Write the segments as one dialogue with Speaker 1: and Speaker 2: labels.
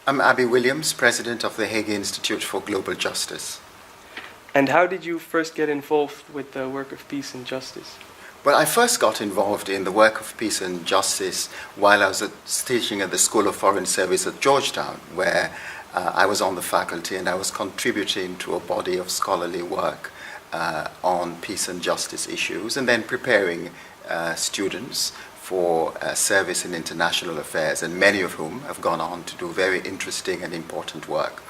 Speaker 1: I'm Abiodun Williams, President of the Hague Institute for Global Justice.
Speaker 2: And how did you first get involved with the work of peace and justice?
Speaker 1: Well, I first got involved in the work of peace and justice while I was teaching at the School of Foreign Service at Georgetown, where I was on the faculty and I was contributing to a body of scholarly work on peace and justice issues, and then preparing students for service in international affairs, and many of whom have gone on to do very interesting and important work.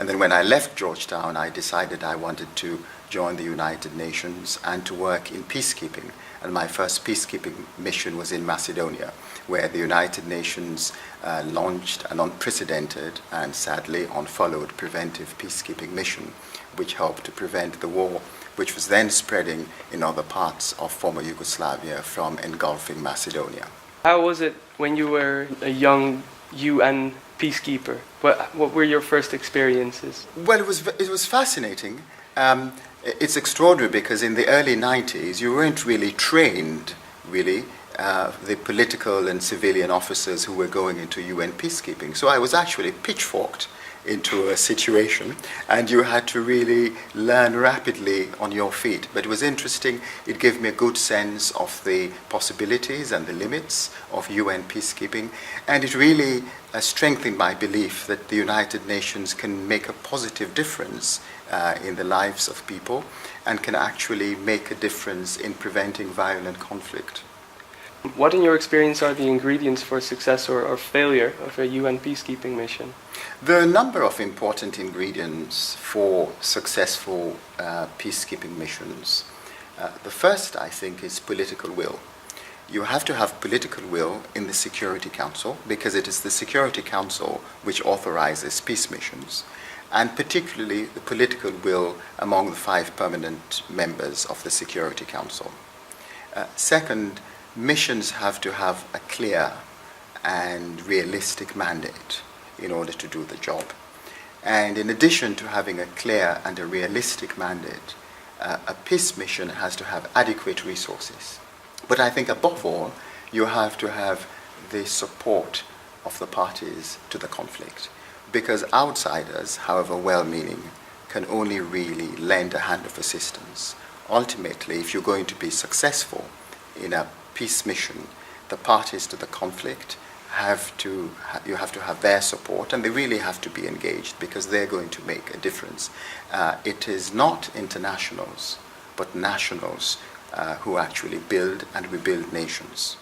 Speaker 1: And then when I left Georgetown, I decided I wanted to join the United Nations and to work in peacekeeping. And my first peacekeeping mission was in Macedonia, where the United Nations launched an unprecedented and sadly unfollowed preventive peacekeeping mission, which helped to prevent the war, which was then spreading in other parts of former Yugoslavia from engulfing Macedonia.
Speaker 2: How was it when you were a young UN peacekeeper? What were your first experiences?
Speaker 1: Well, it was fascinating. It's extraordinary because in the early 90s you weren't really trained, the political and civilian officers who were going into UN peacekeeping. So I was actually pitchforked into a situation, and you had to really learn rapidly on your feet. But it was interesting. It gave me a good sense of the possibilities and the limits of UN peacekeeping, and it really strengthened my belief that the United Nations can make a positive difference in the lives of people and can actually make a difference in preventing violent conflict.
Speaker 2: What, in your experience, are the ingredients for success or failure of a UN peacekeeping mission?
Speaker 1: There are a number of important ingredients for successful peacekeeping missions. The first, I think, is political will. You have to have political will in the Security Council, because it is the Security Council which authorizes peace missions, and particularly the political will among the 5 permanent members of the Security Council. Second, missions have to have a clear and realistic mandate in order to do the job. And in addition to having a clear and a realistic mandate, a peace mission has to have adequate resources. But I think above all, you have to have the support of the parties to the conflict, because outsiders, however well-meaning, can only really lend a hand of assistance. Ultimately, if you're going to be successful in a peace mission, the parties to the conflict you have to have their support, and they really have to be engaged because they're going to make a difference. It is not internationals, but nationals who actually build and rebuild nations.